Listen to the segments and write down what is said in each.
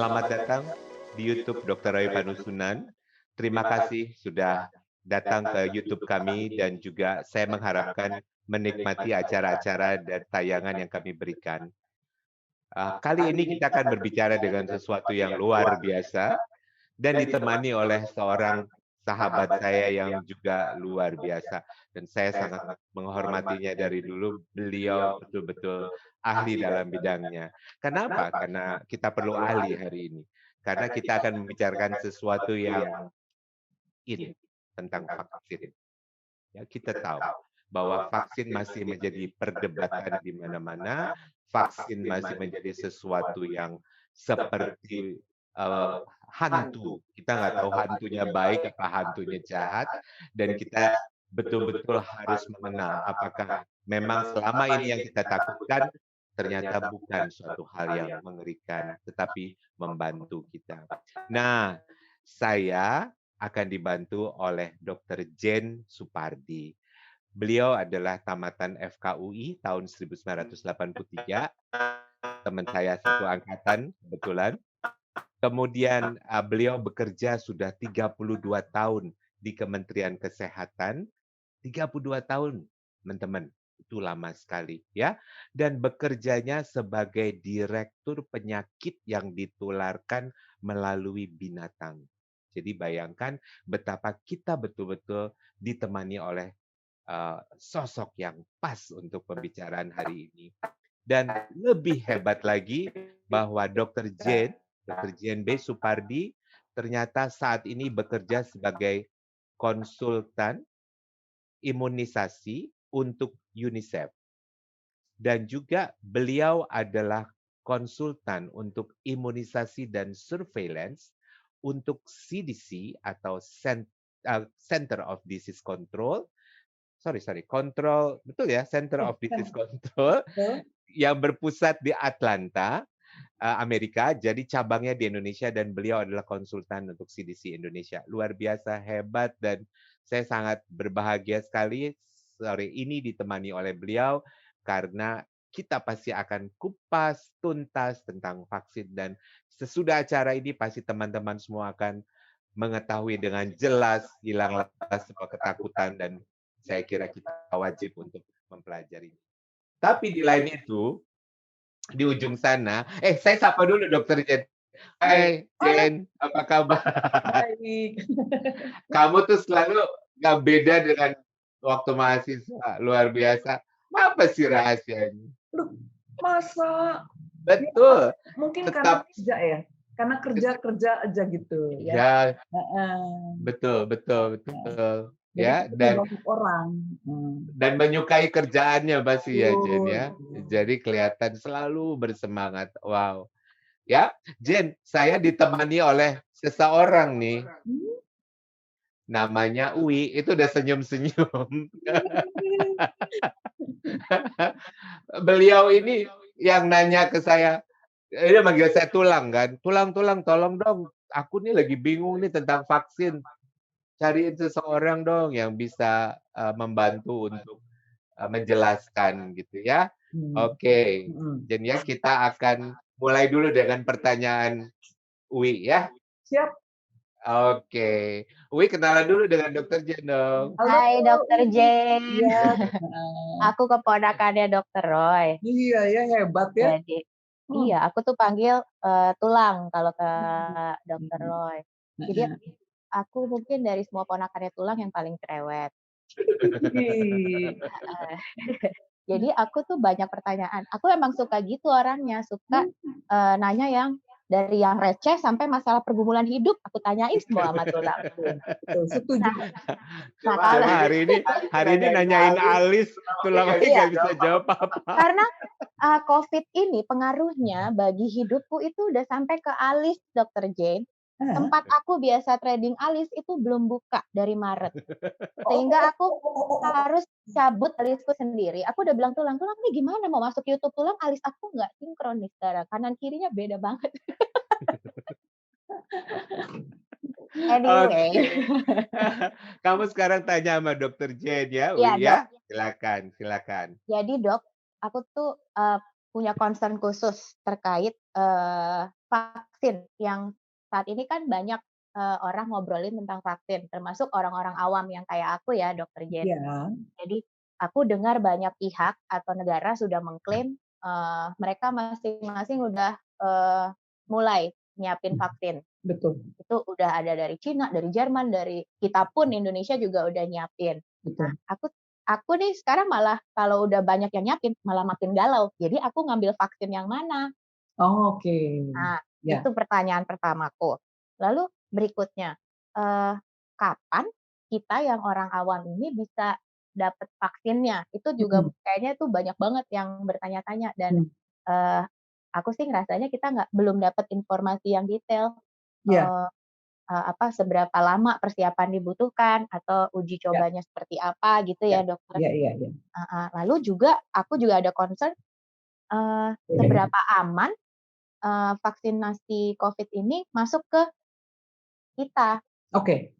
selamat datang di YouTube Dr. Roy Panusunan. Terima kasih sudah datang ke YouTube kami dan juga saya mengharapkan menikmati acara-acara dan tayangan yang kami berikan. Kali ini kita akan berbicara dengan sesuatu yang luar biasa dan ditemani oleh seorang sahabat saya yang juga luar biasa dan saya sangat menghormatinya dari dulu. Beliau betul-betul ahli dalam bidangnya. Kenapa? Karena kita perlu ahli hari ini. Karena kita akan membicarakan sesuatu yang tentang vaksin. Ya, kita tahu bahwa vaksin masih menjadi perdebatan di mana-mana. Vaksin masih menjadi sesuatu yang seperti hantu. Kita nggak tahu hantunya baik apa hantunya jahat, dan kita betul-betul harus mengenal apakah memang selama ini yang kita takutkan ternyata bukan suatu hal yang mengerikan, tetapi membantu kita. Nah, saya akan dibantu oleh Dr. Jane Supardi. Beliau adalah tamatan FKUI tahun 1983, teman saya satu angkatan kebetulan. Kemudian beliau bekerja sudah 32 tahun di Kementerian Kesehatan. 32 tahun, teman-teman. Itu lama sekali ya. Dan bekerjanya sebagai direktur penyakit yang ditularkan melalui binatang. Jadi bayangkan betapa kita betul-betul ditemani oleh sosok yang pas untuk pembicaraan hari ini. Dan lebih hebat lagi bahwa Dr. Jane B. Supardi ternyata saat ini bekerja sebagai konsultan imunisasi untuk UNICEF. Dan juga beliau adalah konsultan untuk imunisasi dan surveillance untuk CDC atau Center of Disease Control. Control, betul ya, Center of Disease Control yang berpusat di Atlanta, Amerika. Jadi cabangnya di Indonesia dan beliau adalah konsultan untuk CDC Indonesia. Luar biasa hebat dan saya sangat berbahagia sekali sore ini ditemani oleh beliau karena kita pasti akan kupas tuntas tentang vaksin dan sesudah acara ini pasti teman-teman semua akan mengetahui dengan jelas, hilanglah semua ketakutan dan saya kira kita wajib untuk mempelajari. Tapi di lain itu, di ujung sana, saya sapa dulu Dokter Jen. Hai Jen, apa kabar? Baik. Kamu tuh selalu nggak beda dengan waktu mahasiswa, luar biasa. Apa sih rahasianya? Loh, masa? Betul, Mungkin karena tetap kerja ya? Karena kerja aja gitu ya. ya, Heeh. betul. Jadi Ya, ketemu dan banyak orang. menyukai kerjaannya pasti ya Jen ya. Betul. Jadi kelihatan selalu bersemangat. Wow. Ya, Jen, saya ditemani oleh seseorang nih. Namanya Uwi, itu udah senyum-senyum. Beliau ini yang nanya ke saya, dia manggil saya Tulang kan, "Tulang, tolong dong, aku nih lagi bingung nih tentang vaksin. Cariin seseorang dong yang bisa, membantu untuk, menjelaskan," gitu ya. Oke, jadi ya kita akan mulai dulu dengan pertanyaan Uwi ya. Siap. Oke, Uwi kenalan dulu dengan Dokter Jen dong. Hai Dokter Jen. Iya. Aku keponakannya Dokter Roy. Iya ya, hebat ya. Jadi iya, aku tuh panggil Tulang kalau ke Dokter Roy. Jadi aku mungkin dari semua ponakannya Tulang yang paling cerewet. Jadi aku tuh banyak pertanyaan. Aku emang suka gitu orangnya, suka nanya yang dari yang receh sampai masalah pergumulan hidup aku tanyain semua sama Tulang. Setuju. Nah, Coba hari ini nanyain Alis, Tulang lagi nggak bisa jawab apa. Karena COVID ini pengaruhnya bagi hidupku itu udah sampai ke alis, Dokter Jane. Tempat aku biasa trading alis itu belum buka dari Maret. Sehingga aku harus cabut alisku sendiri. Aku udah bilang Tulang nih gimana mau masuk YouTube Tulang, alis aku nggak sinkron nih sekarang. Kanan kirinya beda banget. Anyway. Kamu sekarang tanya sama Dokter Jen ya, Iya, Uwi ya. Silakan. Jadi Dok, aku tuh punya concern khusus terkait vaksin yang saat ini kan banyak orang ngobrolin tentang vaksin, termasuk orang-orang awam yang kayak aku ya, Dokter Jen. Iya. Jadi aku dengar banyak pihak atau negara sudah mengklaim mereka masing-masing udah mulai nyiapin vaksin. Betul. Itu udah ada dari Cina, dari Jerman, dari kita pun Indonesia juga udah nyiapin. Betul. Nah, aku nih sekarang malah kalau udah banyak yang nyiapin malah makin galau. Jadi aku ngambil vaksin yang mana? Oh, oke. Nah, Ya. itu pertanyaan pertamaku. Lalu berikutnya, kapan kita yang orang awam ini bisa dapat vaksinnya? Itu juga kayaknya tuh banyak banget yang bertanya-tanya dan aku sih ngerasanya kita belum dapat informasi yang detail. Ya. Seberapa lama persiapan dibutuhkan atau uji Ya. cobanya seperti apa gitu ya, Dokter. Iya. Lalu juga aku juga ada concern seberapa aman vaksinasi COVID ini masuk ke kita. Oke.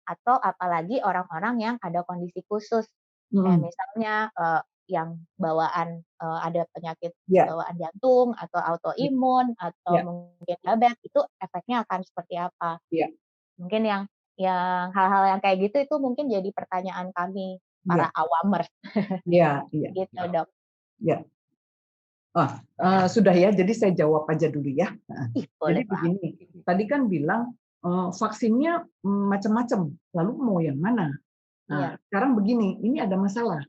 Atau apalagi orang-orang yang ada kondisi khusus. Kayak misalnya yang bawaan ada penyakit bawaan jantung atau autoimun atau mungkin diabetes, itu efeknya akan seperti apa? Mungkin yang hal-hal yang kayak gitu itu mungkin jadi pertanyaan kami para awamers. Iya. Gitu, Dok. Ya. Sudah ya, jadi saya jawab aja dulu ya. Jadi begini, tadi kan bilang vaksinnya macam-macam, lalu mau yang mana? Nah, sekarang begini, ini ada masalah.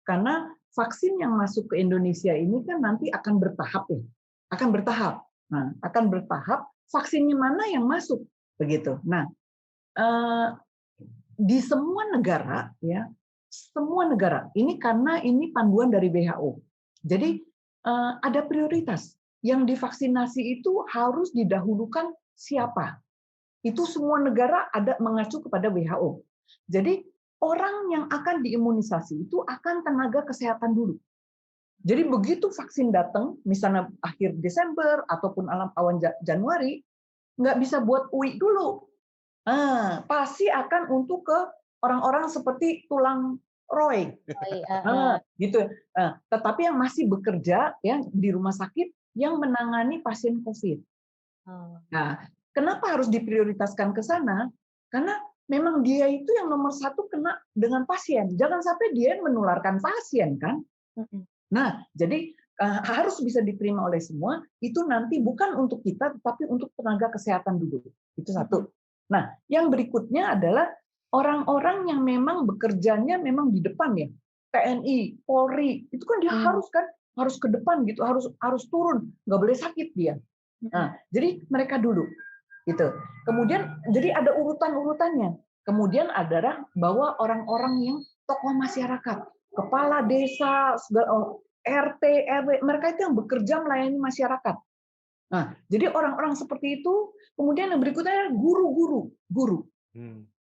Karena vaksin yang masuk ke Indonesia ini kan nanti akan bertahap ya. Akan bertahap. Nah, akan bertahap, vaksinnya mana yang masuk? Begitu. Nah, di semua negara ya, semua negara, ini karena ini panduan dari WHO. Jadi ada prioritas. Yang divaksinasi itu harus didahulukan siapa? Itu semua negara ada mengacu kepada WHO. Jadi orang yang akan diimunisasi itu akan tenaga kesehatan dulu. Jadi begitu vaksin datang, misalnya akhir Desember ataupun awal Januari, nggak bisa buat UI dulu. Pasti akan untuk ke orang-orang seperti tulang Roy, gitu. Tetapi yang masih bekerja ya di rumah sakit yang menangani pasien COVID. Nah, kenapa harus diprioritaskan ke sana? Karena memang dia itu yang nomor satu kena dengan pasien. Jangan sampai dia menularkan pasien kan. Nah, jadi harus bisa diterima oleh semua. Itu nanti bukan untuk kita, tetapi untuk tenaga kesehatan dulu. Itu satu. Nah, yang berikutnya adalah orang-orang yang memang bekerjanya memang di depan ya. TNI, Polri, itu kan dia harus ke depan gitu, harus turun, nggak boleh sakit dia. Nah, jadi mereka dulu, gitu. Kemudian jadi ada urutan-urutannya. Kemudian adalah bahwa orang-orang yang tokoh masyarakat, kepala desa, RT, RW, mereka itu yang bekerja melayani masyarakat. Nah, jadi orang-orang seperti itu. Kemudian yang berikutnya adalah guru.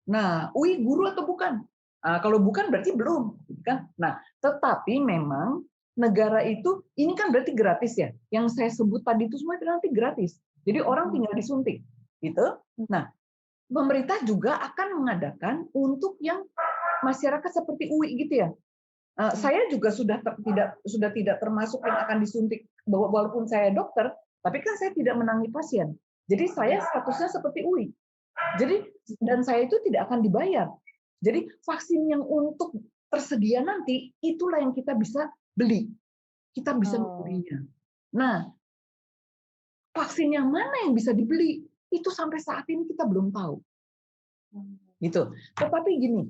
Nah, UI guru atau bukan? Kalau bukan berarti belum, kan? Nah, tetapi memang negara itu ini kan berarti gratis ya. Yang saya sebut tadi itu semua nanti gratis. Jadi orang tinggal disuntik, gitu. Nah, pemerintah juga akan mengadakan untuk yang masyarakat seperti UI gitu ya. Saya juga sudah tidak termasuk yang akan disuntik walaupun saya dokter, tapi kan saya tidak menangani pasien. Jadi saya statusnya seperti UI. Jadi dan saya itu tidak akan dibayar. Jadi vaksin yang untuk tersedia nanti itulah yang kita bisa beli. Kita bisa membelinya. Nah, vaksin yang mana yang bisa dibeli itu sampai saat ini kita belum tahu. Gitu. Tetapi gini,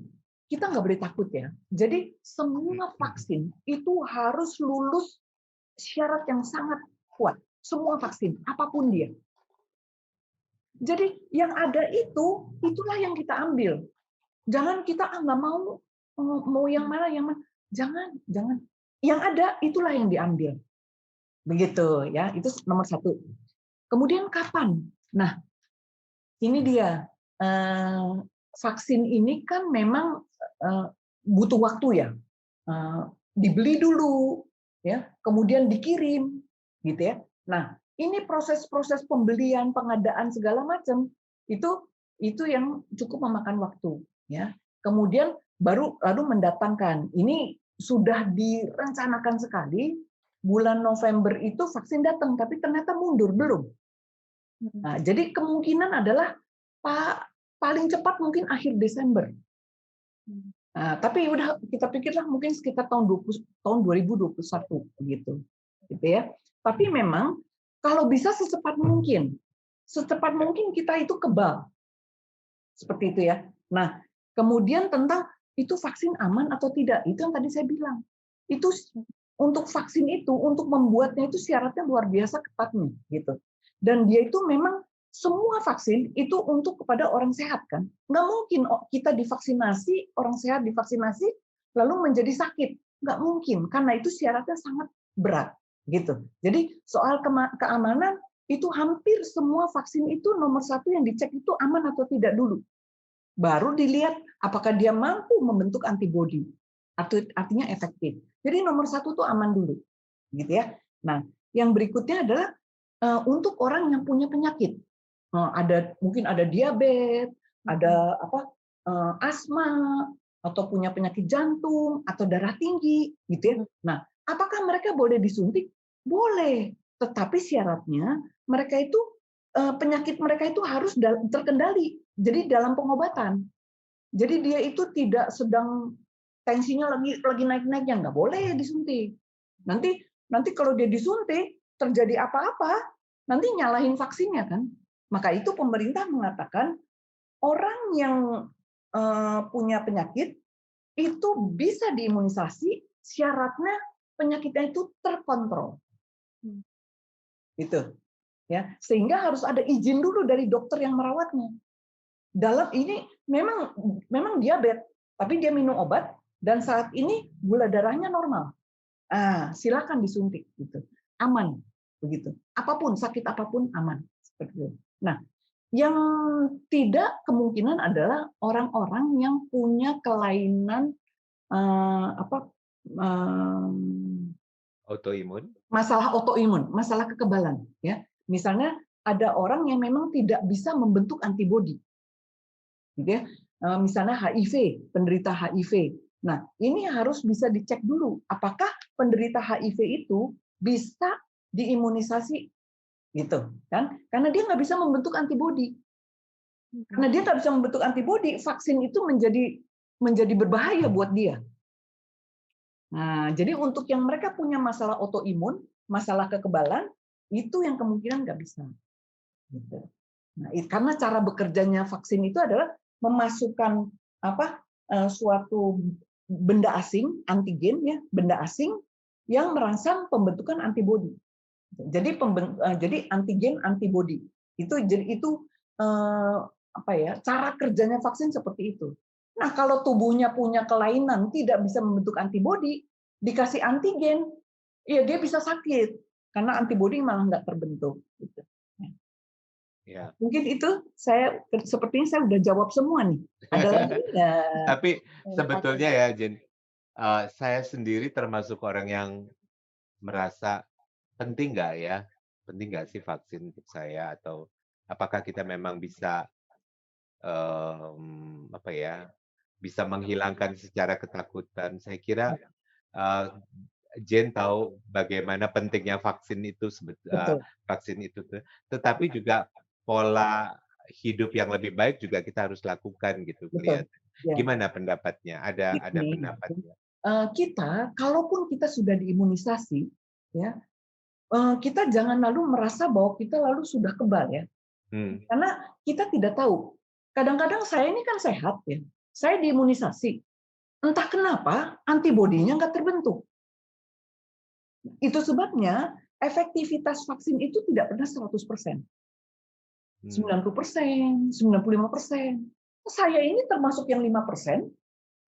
kita nggak boleh takut ya. Jadi semua vaksin itu harus lulus syarat yang sangat kuat. Semua vaksin, apapun dia. Jadi yang ada itulah yang kita ambil. Jangan kita nggak mau yang mana. Jangan. Yang ada itulah yang diambil. Begitu ya. Itu nomor satu. Kemudian kapan? Nah, ini dia. Vaksin ini kan memang butuh waktu ya. Dibeli dulu, ya, kemudian dikirim, gitu ya. Nah, ini proses-proses pembelian, pengadaan segala macam itu yang cukup memakan waktu, ya. Kemudian baru lalu mendatangkan. Ini sudah direncanakan sekali. Bulan November itu vaksin datang, tapi ternyata mundur belum. Nah, jadi kemungkinan adalah paling cepat mungkin akhir Desember. Nah, tapi udah kita pikirlah mungkin sekitar tahun 2021 gitu ya. Tapi memang kalau bisa secepat mungkin kita itu kebal seperti itu ya. Nah, kemudian tentang itu vaksin aman atau tidak, itu yang tadi saya bilang. Itu untuk vaksin itu, untuk membuatnya itu syaratnya luar biasa ketatnya gitu. Dan dia itu memang semua vaksin itu untuk kepada orang sehat kan. Nggak mungkin kita divaksinasi, orang sehat divaksinasi, lalu menjadi sakit. Nggak mungkin, karena itu syaratnya sangat berat gitu. Jadi soal keamanan itu hampir semua vaksin itu nomor satu yang dicek itu aman atau tidak dulu. Baru dilihat apakah dia mampu membentuk antibodi, artinya efektif. Jadi nomor satu itu aman dulu, gitu ya. Nah, yang berikutnya adalah untuk orang yang punya penyakit, mungkin ada diabetes, ada asma, atau punya penyakit jantung atau darah tinggi, gitu ya. Nah, apakah mereka boleh disuntik? Boleh, tetapi syaratnya mereka itu penyakit mereka itu harus terkendali. Jadi dalam pengobatan. Jadi dia itu tidak sedang tensinya lagi naik-naiknya, nggak boleh disuntik. Nanti kalau dia disuntik terjadi apa-apa, nanti nyalahin vaksinnya kan. Maka itu pemerintah mengatakan orang yang punya penyakit itu bisa diimunisasi, syaratnya penyakitnya itu terkontrol. Gitu. Ya, sehingga harus ada izin dulu dari dokter yang merawatnya. Dalam ini memang diabetes, tapi dia minum obat dan saat ini gula darahnya normal. Silakan disuntik gitu. Aman begitu. Apapun sakit apapun aman seperti itu. Nah, yang tidak kemungkinan adalah orang-orang yang punya kelainan autoimun, masalah kekebalan ya. Misalnya ada orang yang memang tidak bisa membentuk antibodi. Gitu ya. Misalnya HIV, penderita HIV. Nah, ini harus bisa dicek dulu apakah penderita HIV itu bisa diimunisasi gitu kan? Karena dia nggak bisa membentuk antibodi. Karena dia nggak bisa membentuk antibodi, vaksin itu menjadi berbahaya buat dia. Nah, jadi untuk yang mereka punya masalah autoimun, masalah kekebalan, itu yang kemungkinan nggak bisa. Gitu. Nah, karena cara bekerjanya vaksin itu adalah memasukkan suatu benda asing, antigen ya, benda asing yang merangsang pembentukan antibodi. Jadi antigen antibodi. Itu cara kerjanya vaksin seperti itu. Nah, kalau tubuhnya punya kelainan tidak bisa membentuk antibodi, dikasih antigen, ya dia bisa sakit karena antibodi malah nggak terbentuk. Gitu. Ya. Mungkin itu sepertinya saya udah jawab semua nih. Ada lagi nggak? Tapi sebetulnya ya, Jen, saya sendiri termasuk orang yang merasa penting nggak sih vaksin untuk saya, atau apakah kita memang bisa bisa menghilangkan secara ketakutan. Saya kira Jen tahu bagaimana pentingnya vaksin itu, tetapi juga pola hidup yang lebih baik juga kita harus lakukan gitu. Betul. Ya. Gimana pendapatnya? Ada pendapatnya? Kita, kalaupun kita sudah diimunisasi, ya, kita jangan lalu merasa bahwa kita lalu sudah kebal ya, karena kita tidak tahu. Kadang-kadang saya ini kan sehat ya, saya diimunisasi, entah kenapa antibodinya nggak terbentuk. Itu sebabnya efektivitas vaksin itu tidak pernah 100%. 90%, 95%. Saya ini termasuk yang 5%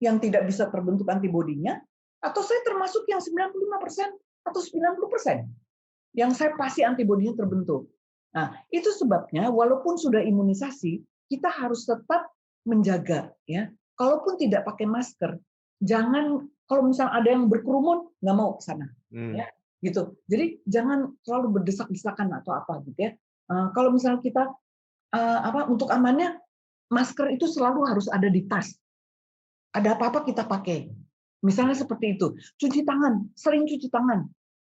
yang tidak bisa terbentuk antibodinya, atau saya termasuk yang 95% atau 90% yang saya pasti antibodinya terbentuk. Nah, itu sebabnya walaupun sudah imunisasi, kita harus tetap menjaga ya. Kalaupun tidak pakai masker, jangan, kalau misalnya ada yang berkerumun, nggak mau ke sana. Ya, gitu. Jadi jangan terlalu berdesak-desakan atau apa gitu ya. Kalau misalnya kita untuk amannya, masker itu selalu harus ada di tas. Ada apa-apa kita pakai. Misalnya seperti itu, cuci tangan, sering cuci tangan,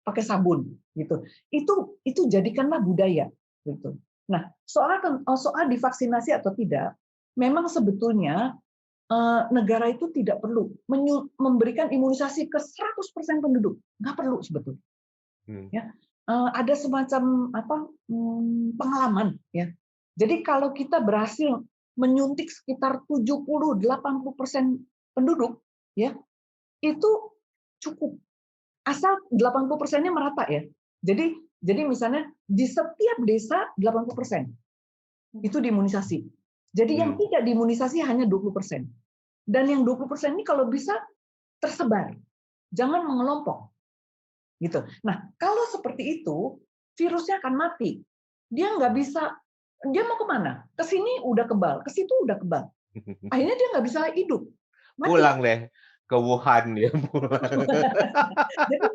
pakai sabun gitu. Itu jadikanlah budaya gitu. Nah, soal divaksinasi atau tidak, memang sebetulnya negara itu tidak perlu memberikan imunisasi ke 100% penduduk, nggak perlu sebetulnya. Ya, ada semacam pengalaman, ya. Jadi kalau kita berhasil menyuntik sekitar 70-80% penduduk, ya, itu cukup. Asal 80%-nya merata, ya. Jadi misalnya di setiap desa 80% itu diimunisasi. Jadi yang tidak diimunisasi hanya 20%. Dan yang 20% ini kalau bisa tersebar, jangan mengelompok. Gitu. Nah, kalau seperti itu, virusnya akan mati. Dia nggak bisa, dia mau kemana? Ke sini udah kebal, ke situ udah kebal. Akhirnya dia nggak bisa hidup. Mati. Pulang deh ke Wuhan dia pulang. Jadi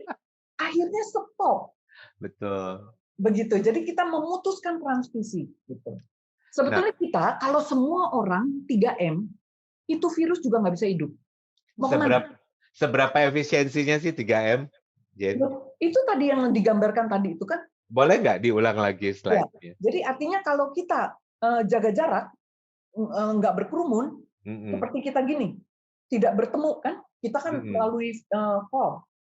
akhirnya stop. Betul. Begitu. Jadi kita memutuskan transmisi. Gitu. Sebetulnya kita kalau semua orang 3M, itu virus juga nggak bisa hidup. Mau seberapa efisiensinya sih 3M? Jen? Itu tadi yang digambarkan tadi itu kan. Boleh nggak diulang lagi slide-nya? Ya. Jadi artinya kalau kita jaga jarak, nggak berkerumun, seperti kita gini, tidak bertemu kan? Kita kan melalui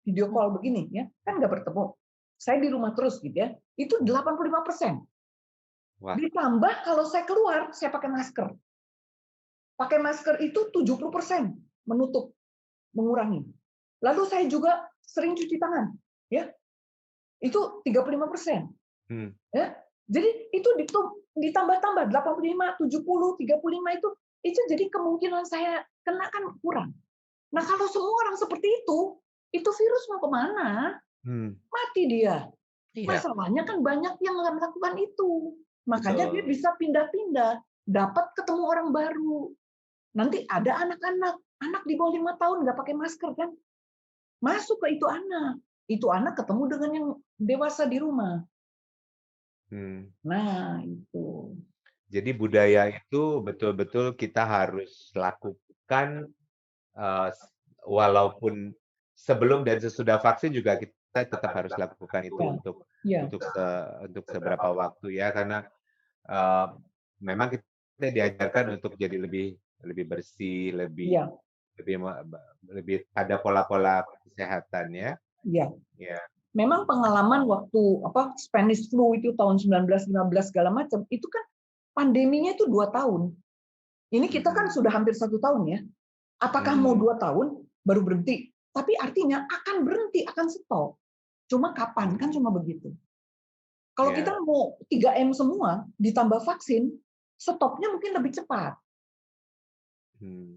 video call begini, ya kan nggak bertemu. Saya di rumah terus gitu ya. Itu 85%. Wah. Ditambah kalau saya keluar, saya pakai masker. Pakai masker itu 70% menutup, mengurangi. Lalu saya juga sering cuci tangan, ya. Itu 35%. Ya. Jadi itu ditambah-tambah 85, 70, 35 itu jadi kemungkinan saya kena kan kurang. Nah, kalau semua orang seperti itu virus mau kemana? Mati dia. Masalahnya kan banyak yang nggak melakukan itu. Makanya dia bisa pindah-pindah, dapat ketemu orang baru. Nanti ada anak di bawah 5 tahun nggak pakai masker kan? Masuk ke itu anak ketemu dengan yang dewasa di rumah. Nah, itu. Jadi budaya itu betul-betul kita harus lakukan walaupun sebelum dan sesudah vaksin juga kita tetap harus lakukan itu untuk seberapa waktu ya, karena memang kita diajarkan untuk jadi lebih bersih, lebih ada pola-pola kesehatan ya. Iya. Memang pengalaman waktu Spanish flu itu tahun 1915 segala macam, itu kan pandeminya itu 2 tahun. Ini kita kan sudah hampir 1 tahun ya. Apakah mau 2 tahun baru berhenti? Tapi artinya akan berhenti, akan stop. Cuma kapan? Kan cuma begitu. Kalau kita mau 3M semua ditambah vaksin, stopnya mungkin lebih cepat.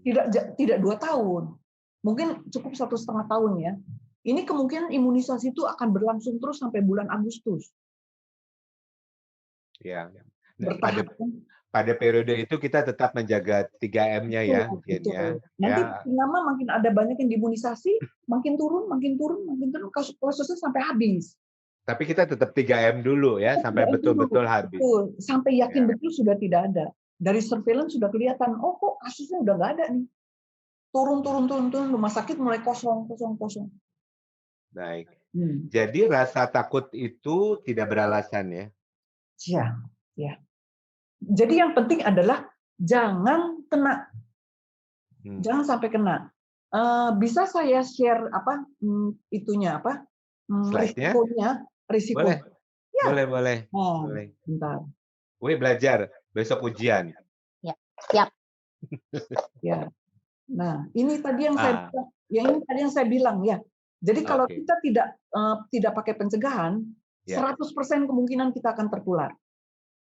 Tidak 2 tahun. Mungkin cukup 1,5 tahun ya. Ini kemungkinan imunisasi itu akan berlangsung terus sampai bulan Agustus. Ya. Pada periode itu kita tetap menjaga 3M-nya ya, Jen ya. Nanti lama makin ada banyak yang diimunisasi, makin turun, kasusnya sampai habis. Tapi kita tetap 3M dulu ya, sampai betul-betul habis. Betul, sampai yakin betul sudah tidak ada. Dari surveillance sudah kelihatan, oh kok kasusnya udah nggak ada nih. Turun, rumah sakit mulai kosong. Baik. Jadi rasa takut itu tidak beralasan ya? Ya. Jadi yang penting adalah jangan kena. Jangan sampai kena. Bisa saya share risiko. Boleh. Ya. Boleh. Bentar. Wih, belajar besok ujian. Ya, siap. Ya. Nah, ini tadi yang saya bilang ya. Jadi kalau kita tidak pakai pencegahan, 100% kemungkinan kita akan tertular.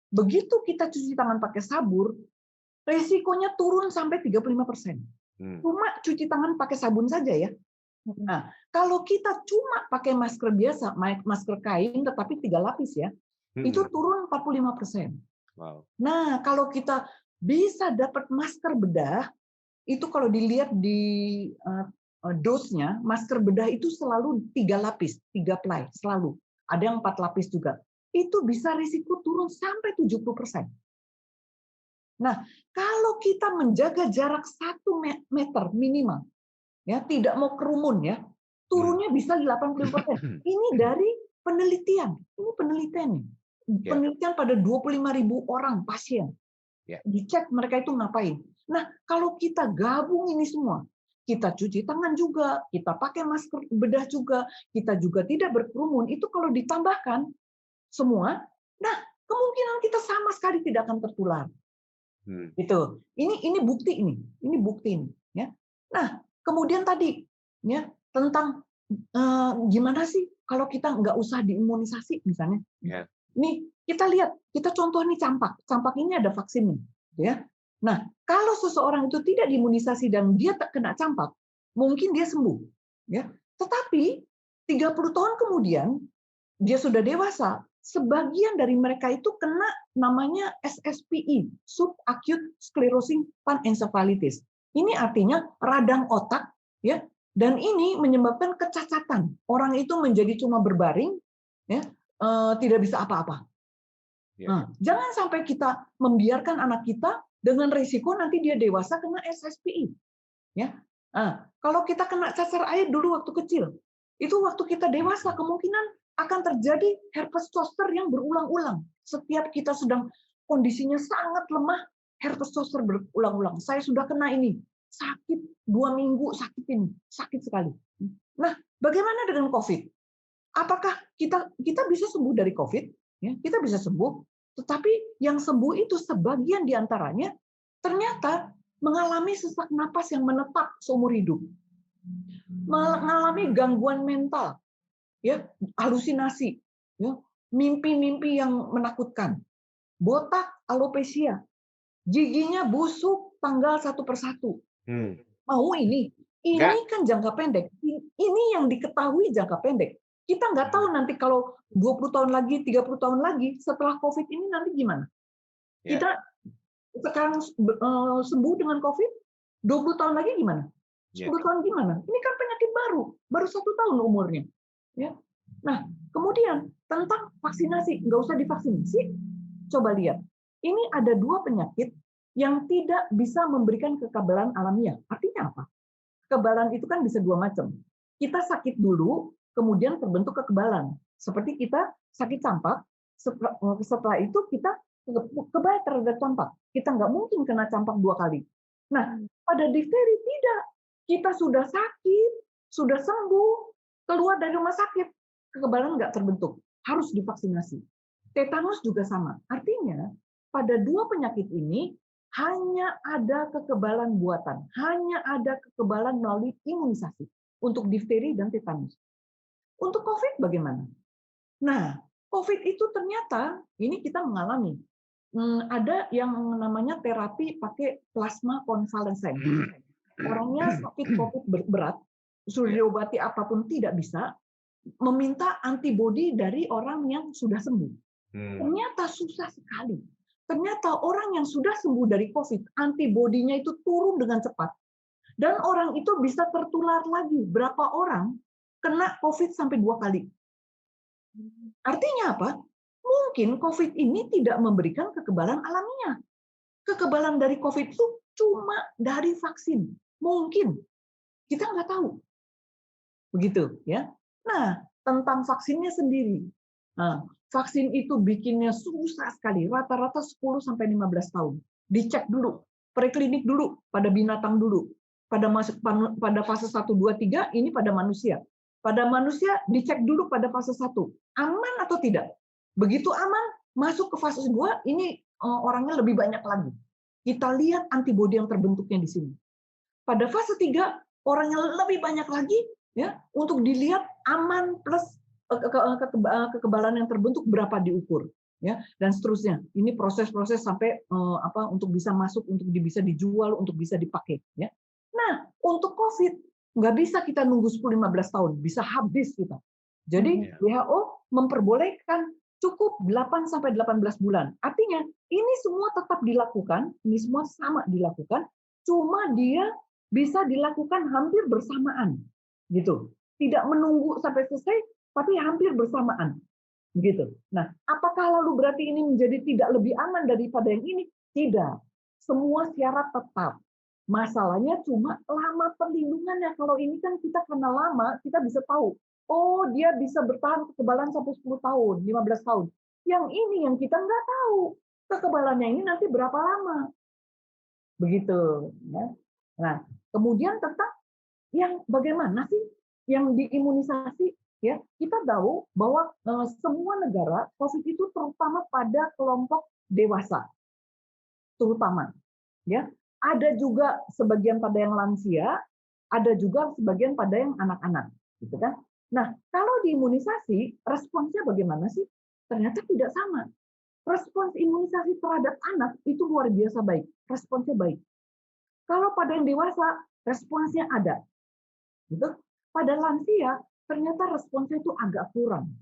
Begitu kita cuci tangan pakai sabun, resikonya turun sampai 35%. Cuma cuci tangan pakai sabun saja ya. Nah, kalau kita cuma pakai masker biasa, masker kain tetapi 3 lapis ya, itu turun 45%. Wow. Nah, kalau kita bisa dapat masker bedah, itu kalau dilihat di dosnya, masker bedah itu selalu 3 lapis, 3 ply, selalu. Ada yang 4 lapis juga. Itu bisa risiko turun sampai 70%. Nah, kalau kita menjaga jarak 1 meter minimal, ya tidak mau kerumun ya, turunnya bisa 80%. Ini dari penelitian. Ini penelitian. Ya. penelitian pada 25.000 orang pasien. Ya. Dicek mereka itu ngapain. Nah, kalau kita gabung ini semua, kita cuci tangan juga, kita pakai masker bedah juga, kita juga tidak berkerumun, itu kalau ditambahkan semua, nah kemungkinan kita sama sekali tidak akan tertular. Gitu. Ini bukti ini bukti ini. Ya. Nah, kemudian tadi ya tentang gimana sih kalau kita nggak usah diimunisasi misalnya. Ya. Nih kita lihat, kita contoh nih campak. Campak ini ada vaksinnya, ya. Nah, kalau seseorang itu tidak diimunisasi dan dia kena campak, mungkin dia sembuh, ya. Tetapi 30 tahun kemudian dia sudah dewasa, sebagian dari mereka itu kena namanya SSPI, subacute sclerosing panencephalitis. Ini artinya radang otak, ya, dan ini menyebabkan kecacatan. Orang itu menjadi cuma berbaring, ya, tidak bisa apa-apa. Nah, jangan sampai kita membiarkan anak kita dengan risiko nanti dia dewasa kena SSPI. Ya, kalau kita kena cacar air dulu waktu kecil, itu waktu kita dewasa kemungkinan akan terjadi herpes zoster yang berulang-ulang. Setiap kita sedang kondisinya sangat lemah, herpes zoster berulang-ulang. Saya sudah kena ini, sakit 2 minggu, sakit ini, sakit sekali. Nah, bagaimana dengan COVID? Apakah kita bisa sembuh dari COVID? Ya, kita bisa sembuh, tetapi yang sembuh itu sebagian diantaranya ternyata mengalami sesak napas yang menetap seumur hidup, mengalami gangguan mental, ya, halusinasi, ya, mimpi-mimpi yang menakutkan, botak, alopecia, giginya busuk tanggal satu persatu. Mau ini kan jangka pendek. Ini yang diketahui jangka pendek. Kita nggak tahu nanti kalau 20 tahun lagi, 30 tahun lagi, setelah COVID ini nanti gimana. Kita sekarang sembuh dengan COVID, 20 tahun lagi gimana? 10 tahun gimana? Ini kan penyakit baru 1 tahun umurnya. Ya. Nah, kemudian tentang vaksinasi, nggak usah divaksinasi. Coba lihat, ini ada 2 penyakit yang tidak bisa memberikan kekebalan alamiah. Artinya apa? Kekebalan itu kan bisa 2 macam. Kita sakit dulu, kemudian terbentuk kekebalan. Seperti kita sakit campak, setelah itu kita kebal terhadap campak. Kita nggak mungkin kena campak 2 kali. Nah, pada difteri tidak. Kita sudah sakit, sudah sembuh, keluar dari rumah sakit, kekebalan nggak terbentuk. Harus divaksinasi. Tetanus juga sama. Artinya, pada 2 penyakit ini, hanya ada kekebalan buatan. Hanya ada kekebalan melalui imunisasi. Untuk difteri dan tetanus. Untuk COVID bagaimana? Nah, COVID itu ternyata, ini kita mengalami, ada yang namanya terapi pakai plasma konvalesen. Orangnya sakit COVID berat, sudah diobati apapun tidak bisa, meminta antibodi dari orang yang sudah sembuh. Ternyata susah sekali. Ternyata orang yang sudah sembuh dari COVID, antibodinya itu turun dengan cepat. Dan orang itu bisa tertular lagi. Berapa orang kena COVID sampai 2 kali. Artinya apa? Mungkin COVID ini tidak memberikan kekebalan alamiah. Kekebalan dari COVID itu cuma dari vaksin. Mungkin. Kita nggak tahu. Begitu, ya. Nah, tentang vaksinnya sendiri. Nah, vaksin itu bikinnya susah sekali. Rata-rata 10-15 tahun. Dicek dulu. Preklinik dulu. Pada binatang dulu. Pada fase 1, 2, 3, ini pada manusia. Pada manusia dicek dulu pada fase 1. Aman atau tidak? Begitu aman, masuk ke fase 2, ini orangnya lebih banyak lagi. Kita lihat antibodi yang terbentuknya di sini. Pada fase 3, orangnya lebih banyak lagi, ya, untuk dilihat aman plus kekebalan yang terbentuk berapa diukur, ya, dan seterusnya. Ini proses-proses sampai untuk bisa masuk, untuk bisa dijual, untuk bisa dipakai, ya. Nah, untuk COVID nggak bisa kita nunggu 10-15 tahun, bisa habis kita. Jadi WHO memperbolehkan cukup 8-18 bulan. Artinya ini semua tetap dilakukan, ini semua sama dilakukan, cuma dia bisa dilakukan hampir bersamaan, gitu. Tidak menunggu sampai selesai, tapi hampir bersamaan, gitu. Nah, apakah lalu berarti ini menjadi tidak lebih aman daripada yang ini? Tidak. Semua syarat tetap. Masalahnya cuma lama perlindungannya. Kalau ini kan kita karena lama, kita bisa tahu, oh dia bisa bertahan kekebalan sampai 10 tahun, 15 tahun. Yang ini yang kita nggak tahu kekebalannya ini nanti berapa lama. Begitu. Ya. Nah, kemudian tentang yang bagaimana sih yang diimunisasi? Ya, kita tahu bahwa semua negara COVID itu terutama pada kelompok dewasa, terutama. Ya, ada juga sebagian pada yang lansia, ada juga sebagian pada yang anak-anak, gitu kan? Nah, kalau diimunisasi, responsnya bagaimana sih? Ternyata tidak sama. Respons imunisasi terhadap anak itu luar biasa baik, responsnya baik. Kalau pada yang dewasa, responsnya ada. Gitu. Pada lansia, ternyata responsnya itu agak kurang.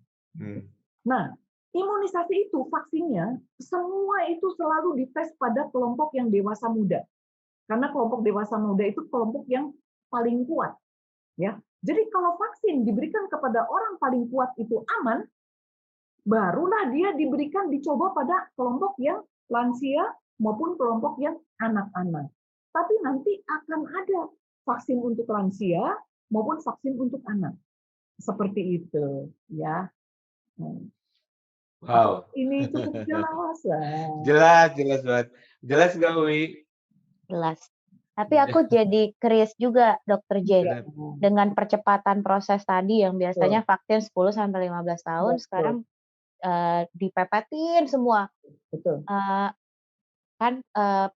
Nah, imunisasi itu, vaksinnya, semua itu selalu dites pada kelompok yang dewasa muda. Karena kelompok dewasa muda itu kelompok yang paling kuat. Ya. Jadi kalau vaksin diberikan kepada orang paling kuat itu aman, barulah dia diberikan dicoba pada kelompok yang lansia maupun kelompok yang anak-anak. Tapi nanti akan ada vaksin untuk lansia maupun vaksin untuk anak. Seperti itu, ya. Wow. Ini cukup jelas. Jelas banget. Jelas nggak, Wi? Jelas. Tapi aku jadi curious juga, Dr. Jane. Dengan percepatan proses tadi yang biasanya vaksin 10-15 tahun, sekarang dipepetin semua. Betul. Kan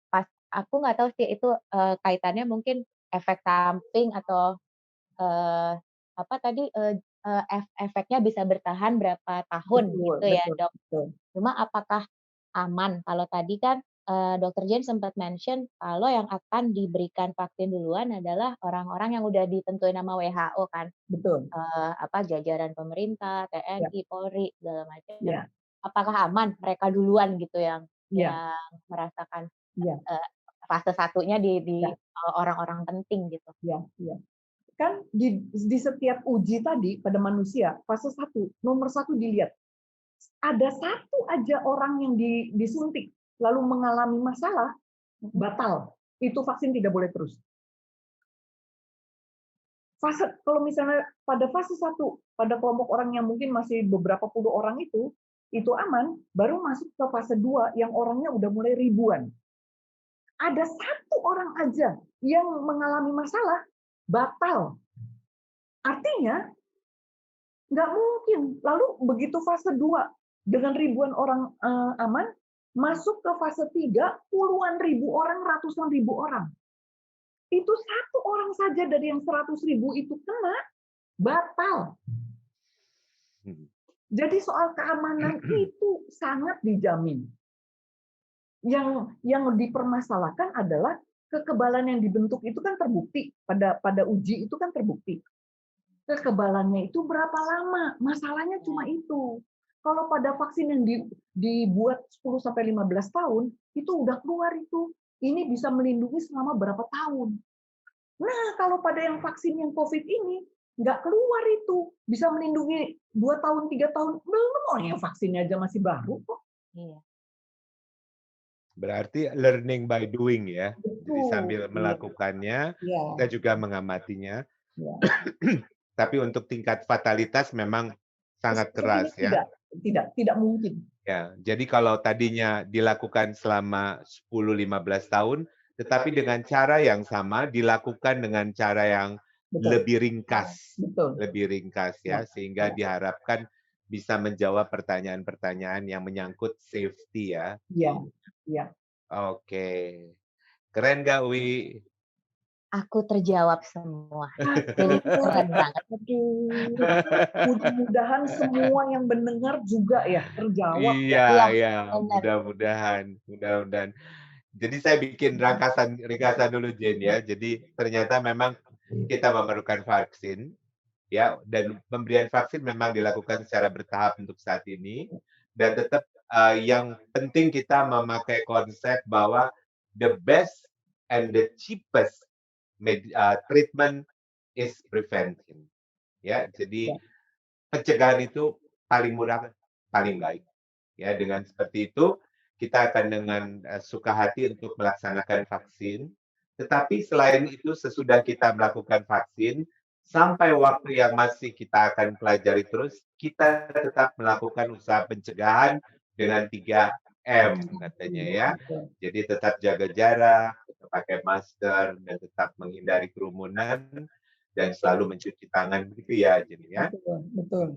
pas aku nggak tahu sih itu kaitannya mungkin efek samping atau apa tadi efeknya bisa bertahan berapa tahun gitu ya, Dok. Cuma apakah aman? Kalau tadi kan Dr. Jane sempat mention kalau yang akan diberikan vaksin duluan adalah orang-orang yang udah ditentuin nama WHO kan. Betul. Apa jajaran pemerintah, TNI, Polri segala macam. Ya. Apakah aman mereka duluan gitu yang Ya. merasakan Ya. fase satunya di orang-orang penting gitu. Ya, ya. Kan di setiap uji tadi pada manusia, fase 1, nomor 1 dilihat. Ada satu aja orang yang disuntik, lalu mengalami masalah, batal. Itu vaksin tidak boleh terus. Kalau misalnya pada fase 1, pada kelompok orang yang mungkin masih beberapa puluh orang itu aman, baru masuk ke fase 2 yang orangnya udah mulai ribuan. Ada satu orang aja yang mengalami masalah, batal. Artinya, nggak mungkin. Lalu begitu fase 2 dengan ribuan orang aman, masuk ke fase 3, puluhan ribu orang, ratusan ribu orang. Itu satu orang saja dari yang 100.000 itu kena, batal. Jadi soal keamanan itu sangat dijamin. Yang dipermasalahkan adalah kekebalan yang dibentuk itu kan terbukti pada uji itu kan terbukti. Kekebalannya itu berapa lama? Masalahnya cuma itu. Kalau pada vaksin yang dibuat 10-15 tahun, itu udah keluar itu. Ini bisa melindungi selama berapa tahun. Nah, kalau pada yang vaksin yang COVID ini, nggak keluar itu. Bisa melindungi 2 tahun, 3 tahun. Belum, yang vaksinnya aja masih baru kok. Iya. Berarti learning by doing ya. Jadi sambil melakukannya, kita juga mengamatinya. Tapi untuk tingkat fatalitas memang sangat keras ya. Tidak mungkin. Ya, jadi kalau tadinya dilakukan selama 10-15 tahun, tetapi dengan cara yang sama dilakukan dengan cara yang lebih ringkas. Lebih ringkas ya, sehingga diharapkan bisa menjawab pertanyaan-pertanyaan yang menyangkut safety ya. Iya, iya. Oke. Keren nggak, Wi? Aku terjawab semua. Jadi keren banget. Mudah-mudahan semua yang mendengar juga ya terjawab. Iya, mudah-mudahan. Jadi saya bikin ringkasan dulu, Jane ya. Jadi ternyata memang kita memerlukan vaksin, ya, dan pemberian vaksin memang dilakukan secara bertahap untuk saat ini. Dan tetap yang penting kita memakai konsep bahwa the best and the cheapest treatment is prevention. Ya, jadi pencegahan itu paling murah, paling baik. Ya, dengan seperti itu kita akan dengan suka hati untuk melaksanakan vaksin. Tetapi selain itu sesudah kita melakukan vaksin, sampai waktu yang masih kita akan pelajari terus, kita tetap melakukan usaha pencegahan dengan 3M katanya ya. Jadi tetap jaga jarak, tetap pakai masker, dan tetap menghindari kerumunan, dan selalu mencuci tangan begitu ya, Jen ya. Betul, betul.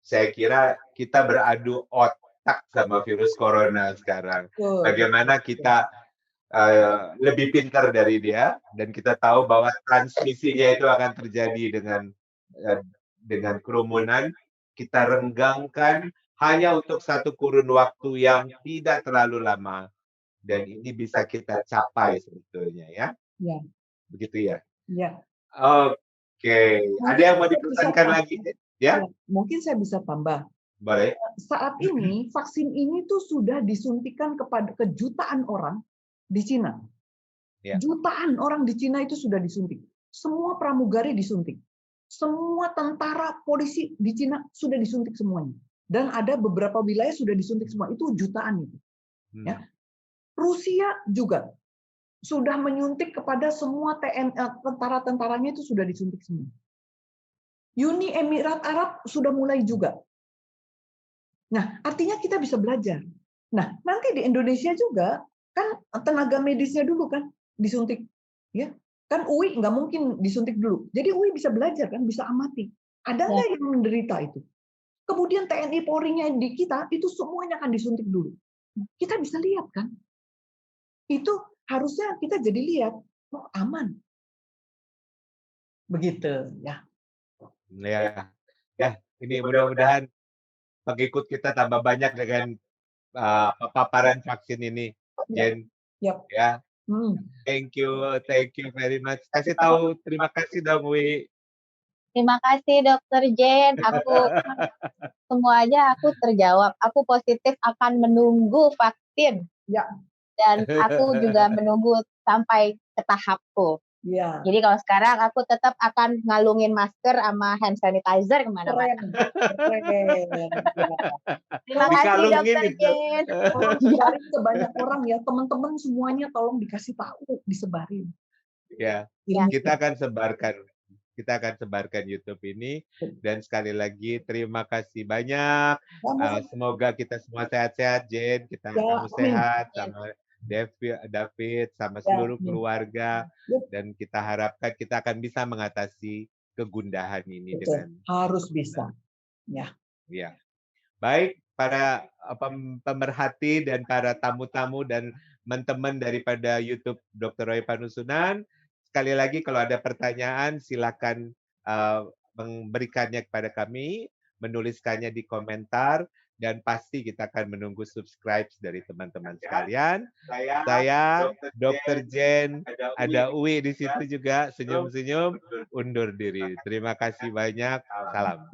Saya kira kita beradu otak sama virus corona sekarang. Betul. Bagaimana kita lebih pintar dari dia, dan kita tahu bahwa transmisinya itu akan terjadi dengan kerumunan. Kita renggangkan hanya untuk satu kurun waktu yang tidak terlalu lama, dan ini bisa kita capai sebetulnya ya. Ya. Begitu ya. Ya. Oke. Ada yang mau dipesankan lagi? Ya. Mungkin saya bisa tambah. Boleh. Saat ini vaksin ini tuh sudah disuntikan kepada jutaan orang di Cina. Ya. Jutaan orang di Cina itu sudah disuntik. Semua pramugari disuntik. Semua tentara, polisi di Cina sudah disuntik semuanya. Dan ada beberapa wilayah sudah disuntik semua. Itu jutaan itu. Ya. Rusia juga sudah menyuntik kepada semua tentara-tentaranya itu sudah disuntik semua. Uni Emirat Arab sudah mulai juga. Nah, artinya kita bisa belajar. Nah, nanti di Indonesia juga kan tenaga medisnya dulu kan disuntik, ya kan UI nggak mungkin disuntik dulu. Jadi UI bisa belajar kan, bisa amati. Ada nggak yang menderita itu? Kemudian TNI Polri-nya di kita itu semuanya akan disuntik dulu. Kita bisa lihat kan? Itu harusnya kita jadi lihat, oh aman. Begitu ya. Ya, ini mudah-mudahan pengikut kita tambah banyak dengan paparan vaksin ini, Jen. Yep. Ya. Thank you very much. Kasih tahu terima kasih dong, Wi. Terima kasih Dokter Jen. Semuanya aku terjawab. Aku positif akan menunggu vaksin. Ya. Dan aku juga menunggu sampai ke tahapku. Ya. Jadi kalau sekarang aku tetap akan ngalungin masker sama hand sanitizer kemana-mana. Terima kasih Dokter Jen. Tolong sebarin ke banyak orang ya, teman-teman semuanya tolong dikasih tahu, disebarin. Ya, kita akan sebarkan YouTube ini, dan sekali lagi terima kasih banyak. Semoga kita semua sehat-sehat, Jen. Kamu sehat sama David sama seluruh keluarga, dan kita harapkan kita akan bisa mengatasi kegundahan ini. Harus bisa. Ya. Baik para pemerhati dan para tamu-tamu dan teman-teman daripada YouTube Dr. Roy Panusunan, sekali lagi kalau ada pertanyaan silakan memberikannya kepada kami, menuliskannya di komentar, dan pasti kita akan menunggu subscribe dari teman-teman sekalian. Saya Dr. Jen, ada Uwi di situ juga, senyum-senyum, undur diri. Terima kasih banyak. Salam.